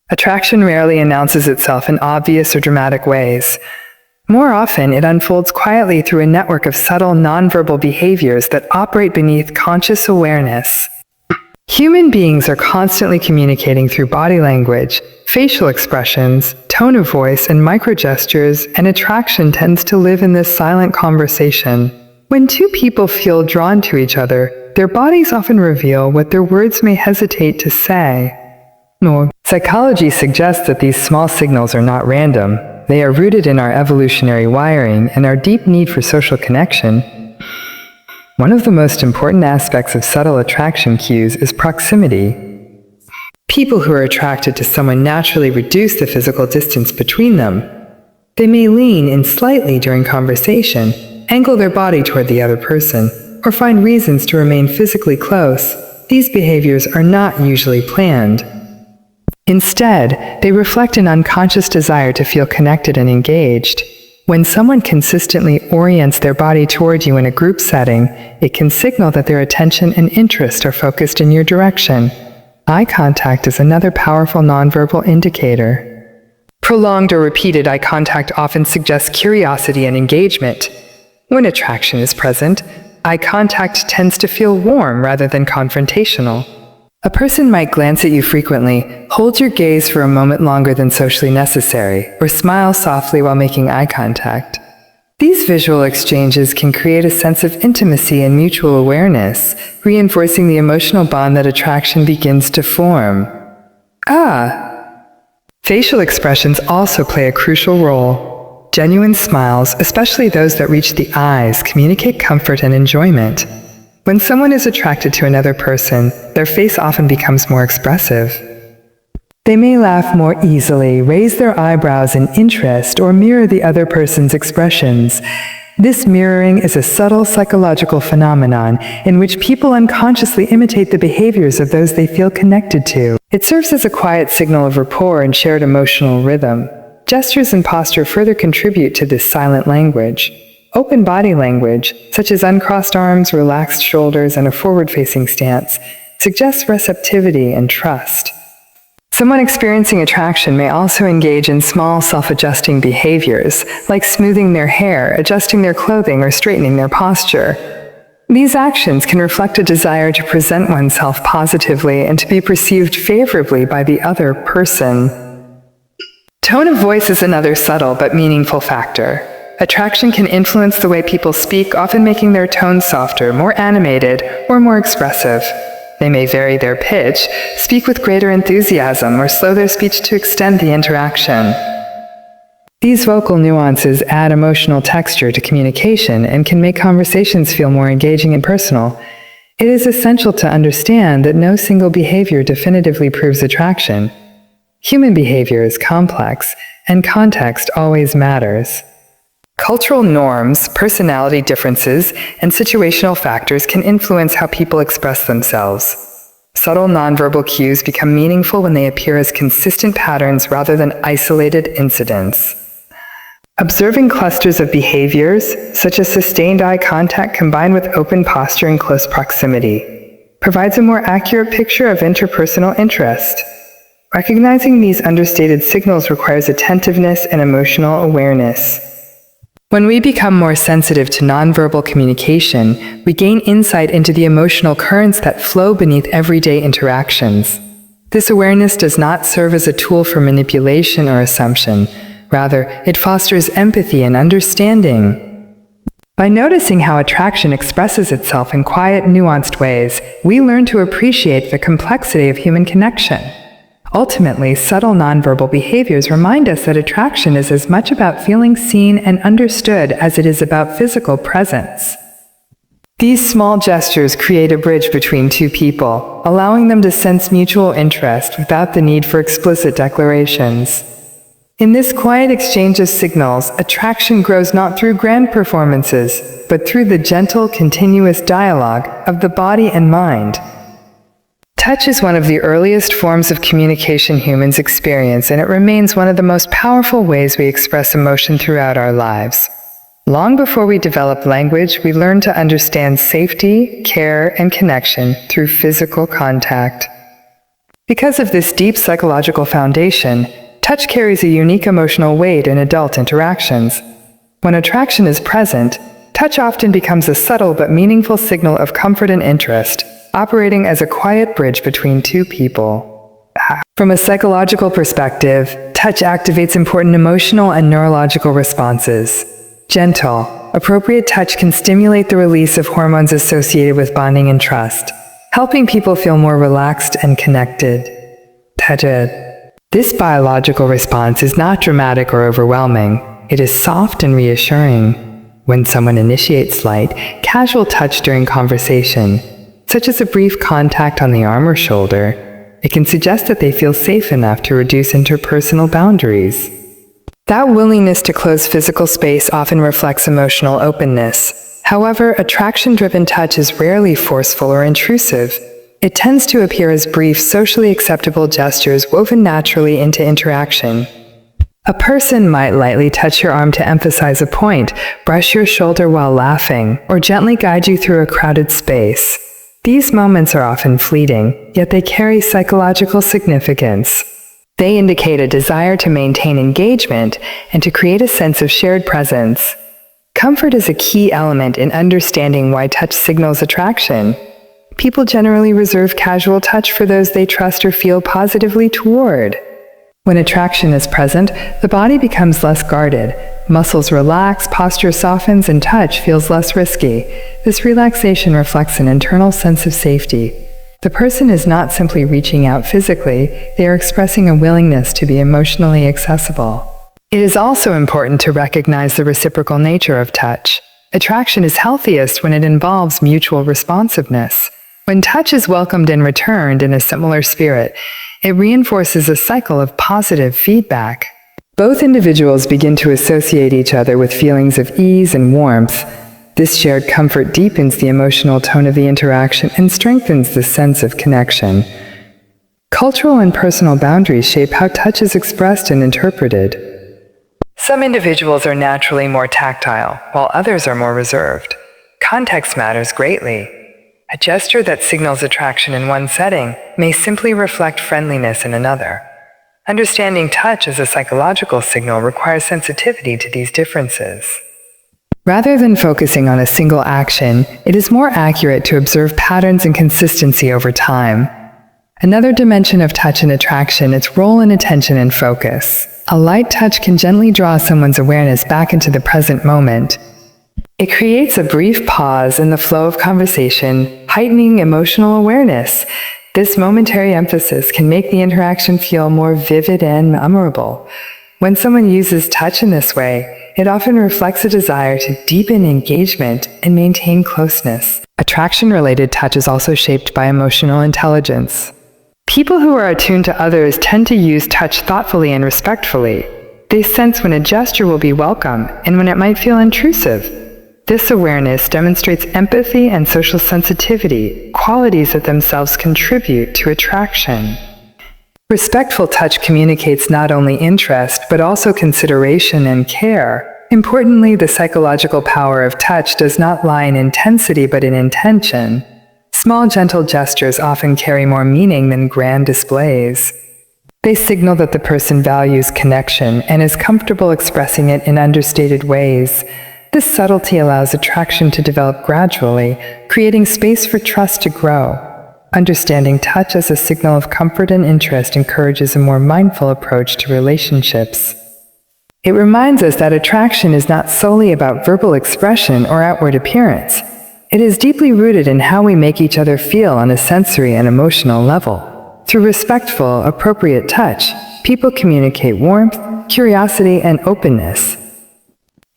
Attraction rarely announces itself in obvious or dramatic ways. More often, it unfolds quietly through a network of subtle nonverbal behaviors that operate beneath conscious awareness. Human beings are constantly communicating through body language, facial expressions, tone of voice, and microgestures, and attraction tends to live in this silent conversation. When two people feel drawn to each other, their bodies often reveal what their words may hesitate to say. Psychology suggests that these small signals are not random. They are rooted in our evolutionary wiring and our deep need for social connection. One of the most important aspects of subtle attraction cues is proximity. People who are attracted to someone naturally reduce the physical distance between them. They may lean in slightly during conversation, angle their body toward the other person, or find reasons to remain physically close. These behaviors are not usually planned. Instead, they reflect an unconscious desire to feel connected and engaged. When someone consistently orients their body toward you in a group setting, it can signal that their attention and interest are focused in your direction. Eye contact is another powerful nonverbal indicator. Prolonged or repeated eye contact often suggests curiosity and engagement. When attraction is present, eye contact tends to feel warm rather than confrontational. A person might glance at you frequently, hold your gaze for a moment longer than socially necessary, or smile softly while making eye contact. These visual exchanges can create a sense of intimacy and mutual awareness, reinforcing the emotional bond that attraction begins to form. Facial expressions also play a crucial role. Genuine smiles, especially those that reach the eyes, communicate comfort and enjoyment. When someone is attracted to another person, their face often becomes more expressive. They may laugh more easily, raise their eyebrows in interest, or mirror the other person's expressions. This mirroring is a subtle psychological phenomenon in which people unconsciously imitate the behaviors of those they feel connected to. It serves as a quiet signal of rapport and shared emotional rhythm. Gestures and posture further contribute to this silent language. Open body language, such as uncrossed arms, relaxed shoulders, and a forward-facing stance, suggests receptivity and trust. Someone experiencing attraction may also engage in small self-adjusting behaviors, like smoothing their hair, adjusting their clothing, or straightening their posture. These actions can reflect a desire to present oneself positively and to be perceived favorably by the other person. Tone of voice is another subtle but meaningful factor. Attraction can influence the way people speak, often making their tone softer, more animated, or more expressive. They may vary their pitch, speak with greater enthusiasm, or slow their speech to extend the interaction. These vocal nuances add emotional texture to communication and can make conversations feel more engaging and personal. It is essential to understand that no single behavior definitively proves attraction. Human behavior is complex, and context always matters. Cultural norms, personality differences, and situational factors can influence how people express themselves. Subtle nonverbal cues become meaningful when they appear as consistent patterns rather than isolated incidents. Observing clusters of behaviors, such as sustained eye contact combined with open posture and close proximity, provides a more accurate picture of interpersonal interest. Recognizing these understated signals requires attentiveness and emotional awareness. When we become more sensitive to nonverbal communication, we gain insight into the emotional currents that flow beneath everyday interactions. This awareness does not serve as a tool for manipulation or assumption. Rather, it fosters empathy and understanding. By noticing how attraction expresses itself in quiet, nuanced ways, we learn to appreciate the complexity of human connection. Ultimately, subtle nonverbal behaviors remind us that attraction is as much about feeling seen and understood as it is about physical presence. These small gestures create a bridge between two people, allowing them to sense mutual interest without the need for explicit declarations. In this quiet exchange of signals, attraction grows not through grand performances, but through the gentle, continuous dialogue of the body and mind. Touch is one of the earliest forms of communication humans experience, and it remains one of the most powerful ways we express emotion throughout our lives. Long before we develop language, we learn to understand safety, care, and connection through physical contact. Because of this deep psychological foundation, touch carries a unique emotional weight in adult interactions. When attraction is present, touch often becomes a subtle but meaningful signal of comfort and interest, operating as a quiet bridge between two people. From a psychological perspective, touch activates important emotional and neurological responses. Gentle, appropriate touch can stimulate the release of hormones associated with bonding and trust, helping people feel more relaxed and connected. This biological response is not dramatic or overwhelming. It is soft and reassuring. When someone initiates light, casual touch during conversation, such as a brief contact on the arm or shoulder, it can suggest that they feel safe enough to reduce interpersonal boundaries. That willingness to close physical space often reflects emotional openness. However, attraction-driven touch is rarely forceful or intrusive. It tends to appear as brief, socially acceptable gestures woven naturally into interaction. A person might lightly touch your arm to emphasize a point, brush your shoulder while laughing, or gently guide you through a crowded space. These moments are often fleeting, yet they carry psychological significance. They indicate a desire to maintain engagement and to create a sense of shared presence. Comfort is a key element in understanding why touch signals attraction. People generally reserve casual touch for those they trust or feel positively toward. When attraction is present, the body becomes less guarded. Muscles relax, posture softens, and touch feels less risky. This relaxation reflects an internal sense of safety. The person is not simply reaching out physically, they are expressing a willingness to be emotionally accessible. It is also important to recognize the reciprocal nature of touch. Attraction is healthiest when it involves mutual responsiveness. When touch is welcomed and returned in a similar spirit, it reinforces a cycle of positive feedback. Both individuals begin to associate each other with feelings of ease and warmth. This shared comfort deepens the emotional tone of the interaction and strengthens the sense of connection. Cultural and personal boundaries shape how touch is expressed and interpreted. Some individuals are naturally more tactile, while others are more reserved. Context matters greatly. A gesture that signals attraction in one setting may simply reflect friendliness in another. Understanding touch as a psychological signal requires sensitivity to these differences. Rather than focusing on a single action, it is more accurate to observe patterns and consistency over time. Another dimension of touch and attraction is its role in attention and focus. A light touch can gently draw someone's awareness back into the present moment. It creates a brief pause in the flow of conversation, heightening emotional awareness. This momentary emphasis can make the interaction feel more vivid and memorable. When someone uses touch in this way, it often reflects a desire to deepen engagement and maintain closeness. Attraction-related touch is also shaped by emotional intelligence. People who are attuned to others tend to use touch thoughtfully and respectfully. They sense when a gesture will be welcome and when it might feel intrusive. This awareness demonstrates empathy and social sensitivity, qualities that themselves contribute to attraction. Respectful touch communicates not only interest, but also consideration and care. Importantly, the psychological power of touch does not lie in intensity, but in intention. Small, gentle gestures often carry more meaning than grand displays. They signal that the person values connection and is comfortable expressing it in understated ways. This subtlety allows attraction to develop gradually, creating space for trust to grow. Understanding touch as a signal of comfort and interest encourages a more mindful approach to relationships. It reminds us that attraction is not solely about verbal expression or outward appearance. It is deeply rooted in how we make each other feel on a sensory and emotional level. Through respectful, appropriate touch, people communicate warmth, curiosity, and openness.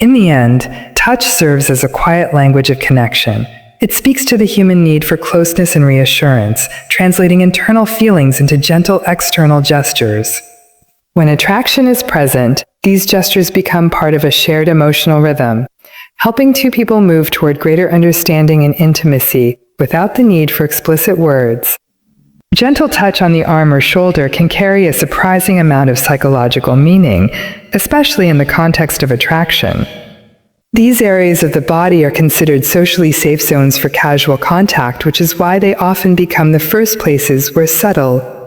In the end, touch serves as a quiet language of connection. It speaks to the human need for closeness and reassurance, translating internal feelings into gentle external gestures. When attraction is present, these gestures become part of a shared emotional rhythm, helping two people move toward greater understanding and intimacy without the need for explicit words. Gentle touch on the arm or shoulder can carry a surprising amount of psychological meaning, especially in the context of attraction. These areas of the body are considered socially safe zones for casual contact, which is why they often become the first places where subtle,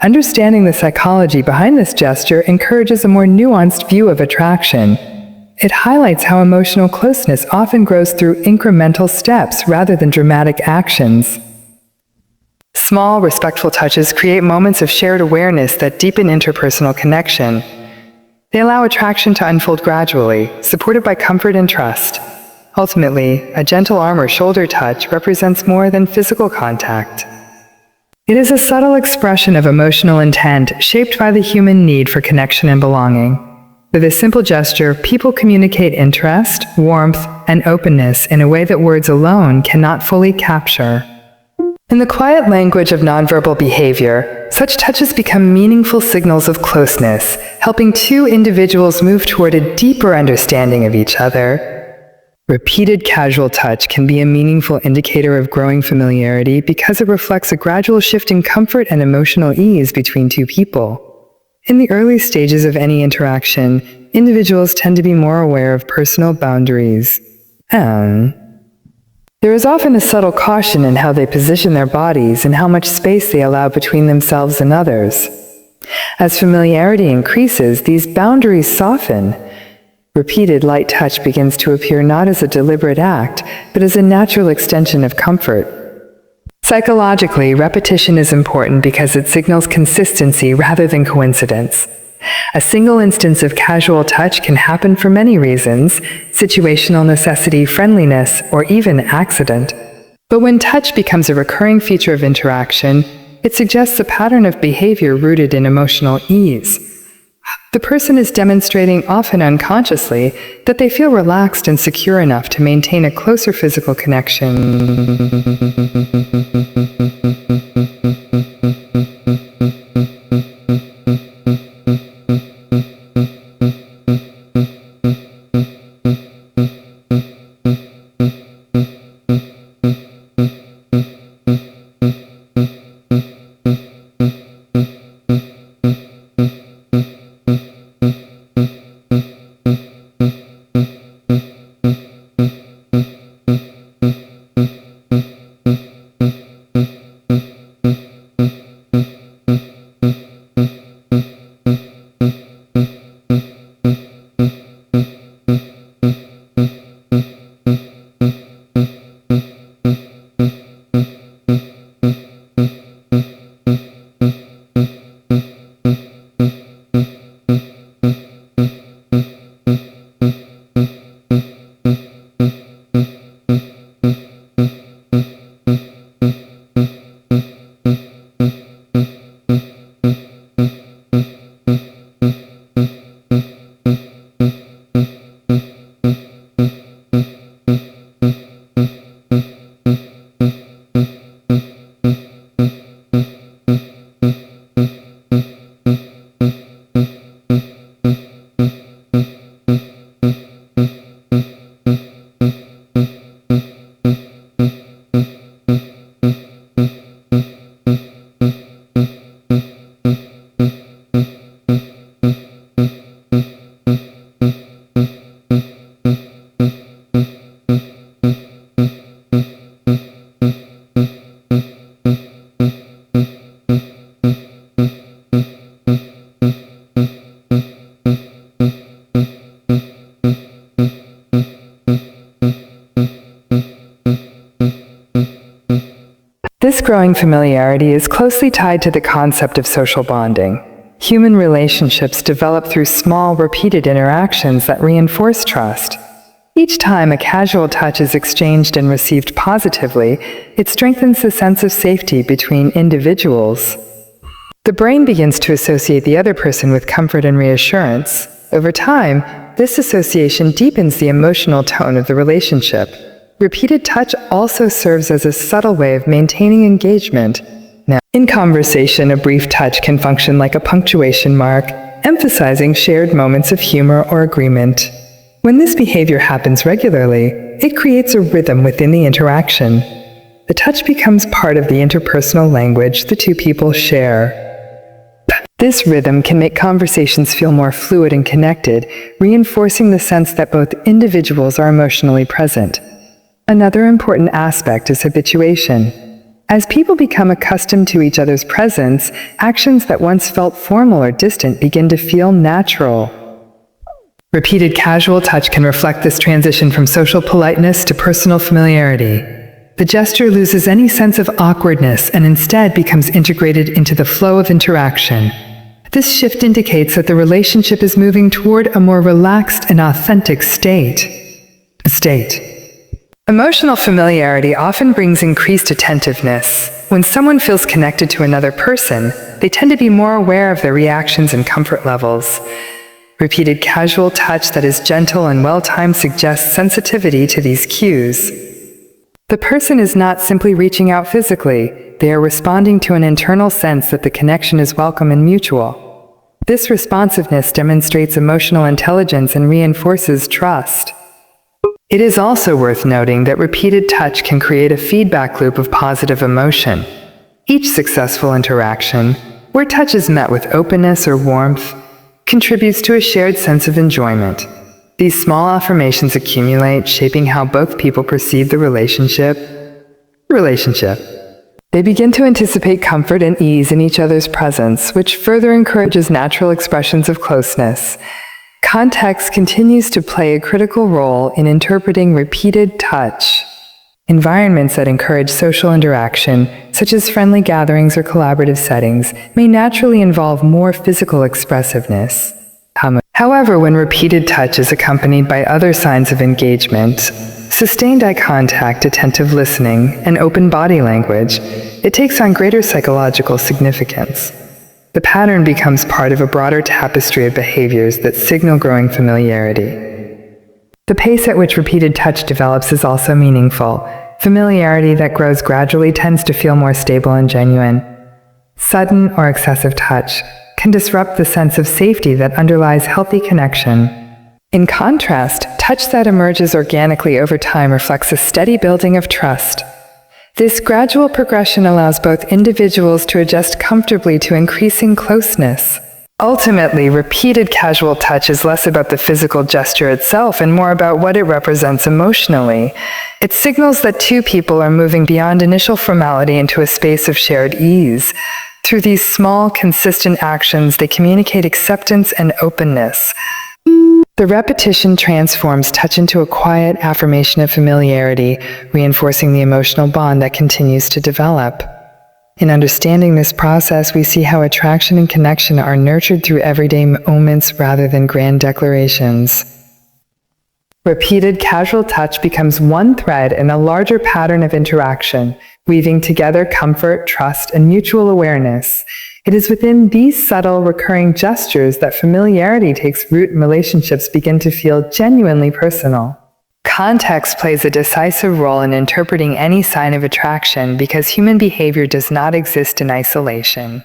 Understanding the psychology behind this gesture encourages a more nuanced view of attraction. It highlights how emotional closeness often grows through incremental steps rather than dramatic actions. Small, respectful touches create moments of shared awareness that deepen interpersonal connection. They allow attraction to unfold gradually, supported by comfort and trust. Ultimately, a gentle arm or shoulder touch represents more than physical contact. It is a subtle expression of emotional intent shaped by the human need for connection and belonging. With a simple gesture, people communicate interest, warmth, and openness in a way that words alone cannot fully capture. In the quiet language of nonverbal behavior, such touches become meaningful signals of closeness, helping two individuals move toward a deeper understanding of each other. Repeated casual touch can be a meaningful indicator of growing familiarity because it reflects a gradual shift in comfort and emotional ease between two people. In the early stages of any interaction, individuals tend to be more aware of personal boundaries. And there is often a subtle caution in how they position their bodies and how much space they allow between themselves and others. As familiarity increases, these boundaries soften. Repeated light touch begins to appear not as a deliberate act, but as a natural extension of comfort. Psychologically, repetition is important because it signals consistency rather than coincidence. A single instance of casual touch can happen for many reasons: situational necessity, friendliness, or even accident. But when touch becomes a recurring feature of interaction, it suggests a pattern of behavior rooted in emotional ease. The person is demonstrating, often unconsciously, that they feel relaxed and secure enough to maintain a closer physical connection. This growing familiarity is closely tied to the concept of social bonding. Human relationships develop through small, repeated interactions that reinforce trust. Each time a casual touch is exchanged and received positively, it strengthens the sense of safety between individuals. The brain begins to associate the other person with comfort and reassurance. Over time, this association deepens the emotional tone of the relationship. Repeated touch also serves as a subtle way of maintaining engagement. Now, in conversation, a brief touch can function like a punctuation mark, emphasizing shared moments of humor or agreement. When this behavior happens regularly, it creates a rhythm within the interaction. The touch becomes part of the interpersonal language the two people share. This rhythm can make conversations feel more fluid and connected, reinforcing the sense that both individuals are emotionally present. Another important aspect is habituation. As people become accustomed to each other's presence, actions that once felt formal or distant begin to feel natural. Repeated casual touch can reflect this transition from social politeness to personal familiarity. The gesture loses any sense of awkwardness and instead becomes integrated into the flow of interaction. This shift indicates that the relationship is moving toward a more relaxed and authentic state. Emotional familiarity often brings increased attentiveness. When someone feels connected to another person, they tend to be more aware of their reactions and comfort levels. Repeated casual touch that is gentle and well-timed suggests sensitivity to these cues. The person is not simply reaching out physically, they are responding to an internal sense that the connection is welcome and mutual. This responsiveness demonstrates emotional intelligence and reinforces trust. It is also worth noting that repeated touch can create a feedback loop of positive emotion. Each successful interaction, where touch is met with openness or warmth, contributes to a shared sense of enjoyment. These small affirmations accumulate, shaping how both people perceive the relationship. They begin to anticipate comfort and ease in each other's presence, which further encourages natural expressions of closeness. Context continues to play a critical role in interpreting repeated touch. Environments that encourage social interaction, such as friendly gatherings or collaborative settings, may naturally involve more physical expressiveness. However, when repeated touch is accompanied by other signs of engagement, sustained eye contact, attentive listening, and open body language, it takes on greater psychological significance. The pattern becomes part of a broader tapestry of behaviors that signal growing familiarity. The pace at which repeated touch develops is also meaningful. Familiarity that grows gradually tends to feel more stable and genuine. Sudden or excessive touch can disrupt the sense of safety that underlies healthy connection. In contrast, touch that emerges organically over time reflects a steady building of trust. This gradual progression allows both individuals to adjust comfortably to increasing closeness. Ultimately, repeated casual touch is less about the physical gesture itself and more about what it represents emotionally. It signals that two people are moving beyond initial formality into a space of shared ease. Through these small, consistent actions, they communicate acceptance and openness. The repetition transforms touch into a quiet affirmation of familiarity, reinforcing the emotional bond that continues to develop. In understanding this process, we see how attraction and connection are nurtured through everyday moments rather than grand declarations. Repeated casual touch becomes one thread in a larger pattern of interaction, weaving together comfort, trust, and mutual awareness. It is within these subtle, recurring gestures that familiarity takes root and relationships begin to feel genuinely personal. Context plays a decisive role in interpreting any sign of attraction because human behavior does not exist in isolation.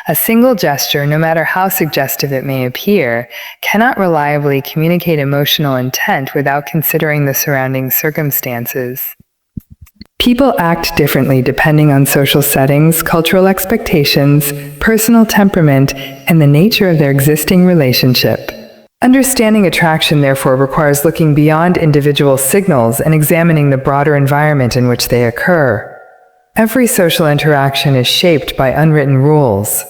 A single gesture, no matter how suggestive it may appear, cannot reliably communicate emotional intent without considering the surrounding circumstances. People act differently depending on social settings, cultural expectations, personal temperament, and the nature of their existing relationship. Understanding attraction, therefore, requires looking beyond individual signals and examining the broader environment in which they occur. Every social interaction is shaped by unwritten rules.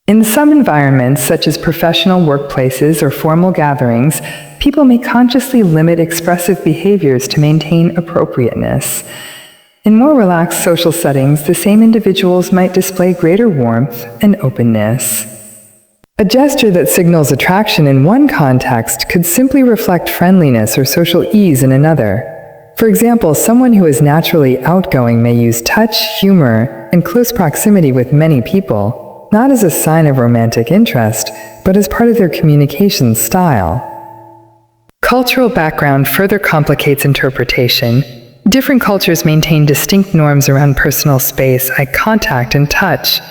In some environments, such as professional workplaces or formal gatherings, people may consciously limit expressive behaviors to maintain appropriateness. In more relaxed social settings, the same individuals might display greater warmth and openness. A gesture that signals attraction in one context could simply reflect friendliness or social ease in another. For example, someone who is naturally outgoing may use touch, humor, and close proximity with many people, not as a sign of romantic interest, but as part of their communication style. Cultural background further complicates interpretation. Different cultures maintain distinct norms around personal space, eye contact, and touch.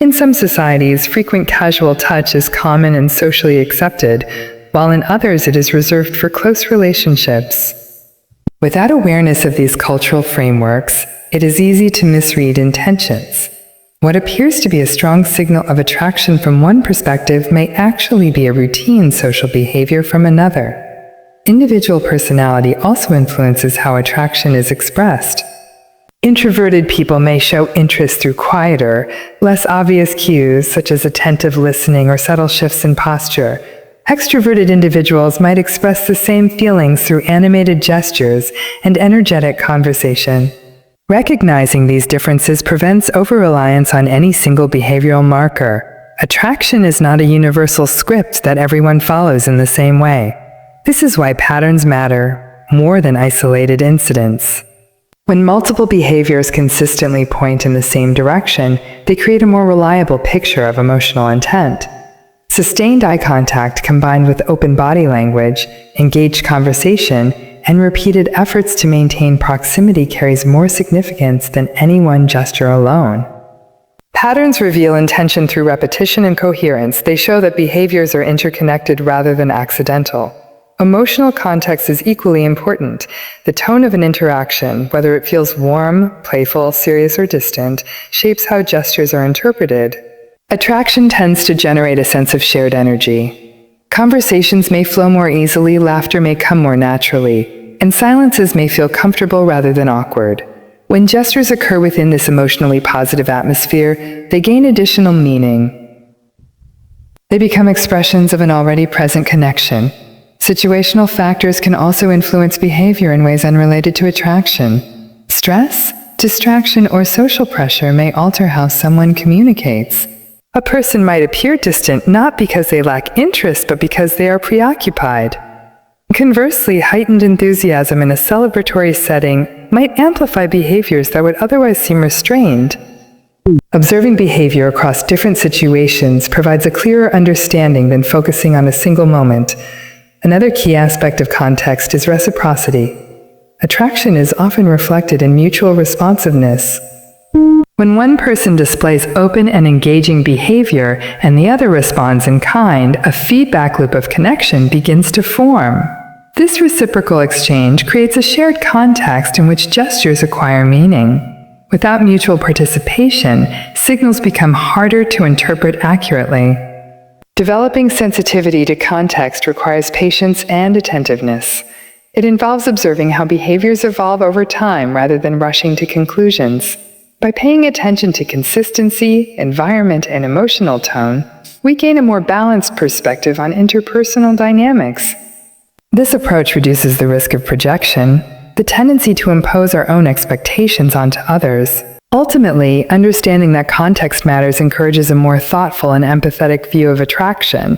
In some societies, frequent casual touch is common and socially accepted, while in others it is reserved for close relationships. Without awareness of these cultural frameworks, it is easy to misread intentions. What appears to be a strong signal of attraction from one perspective may actually be a routine social behavior from another. Individual personality also influences how attraction is expressed. Introverted people may show interest through quieter, less obvious cues such as attentive listening or subtle shifts in posture. Extroverted individuals might express the same feelings through animated gestures and energetic conversation. Recognizing these differences prevents over-reliance on any single behavioral marker. Attraction is not a universal script that everyone follows in the same way. This is why patterns matter more than isolated incidents. When multiple behaviors consistently point in the same direction, they create a more reliable picture of emotional intent. Sustained eye contact combined with open body language, engaged conversation, and repeated efforts to maintain proximity carries more significance than any one gesture alone. Patterns reveal intention through repetition and coherence. They show that behaviors are interconnected rather than accidental. Emotional context is equally important. The tone of an interaction, whether it feels warm, playful, serious, or distant, shapes how gestures are interpreted. Attraction tends to generate a sense of shared energy. Conversations may flow more easily, laughter may come more naturally, and silences may feel comfortable rather than awkward. When gestures occur within this emotionally positive atmosphere, they gain additional meaning. They become expressions of an already present connection. Situational factors can also influence behavior in ways unrelated to attraction. Stress, distraction, or social pressure may alter how someone communicates. A person might appear distant not because they lack interest, but because they are preoccupied. Conversely, heightened enthusiasm in a celebratory setting might amplify behaviors that would otherwise seem restrained. Observing behavior across different situations provides a clearer understanding than focusing on a single moment. Another key aspect of context is reciprocity. Attraction is often reflected in mutual responsiveness. When one person displays open and engaging behavior and the other responds in kind, a feedback loop of connection begins to form. This reciprocal exchange creates a shared context in which gestures acquire meaning. Without mutual participation, signals become harder to interpret accurately. Developing sensitivity to context requires patience and attentiveness. It involves observing how behaviors evolve over time rather than rushing to conclusions. By paying attention to consistency, environment, and emotional tone, we gain a more balanced perspective on interpersonal dynamics. This approach reduces the risk of projection, the tendency to impose our own expectations onto others. Ultimately, understanding that context matters encourages a more thoughtful and empathetic view of attraction.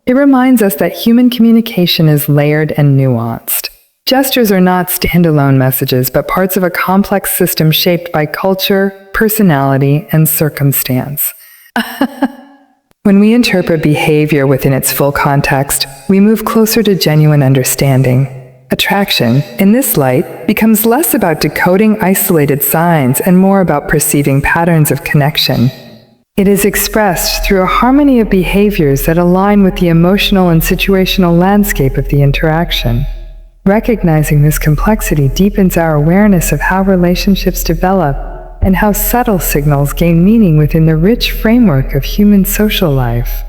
It reminds us that human communication is layered and nuanced. Gestures are not standalone messages, but parts of a complex system shaped by culture, personality, and circumstance. When we interpret behavior within its full context, we move closer to genuine understanding. Attraction, in this light, becomes less about decoding isolated signs and more about perceiving patterns of connection. It is expressed through a harmony of behaviors that align with the emotional and situational landscape of the interaction. Recognizing this complexity deepens our awareness of how relationships develop and how subtle signals gain meaning within the rich framework of human social life.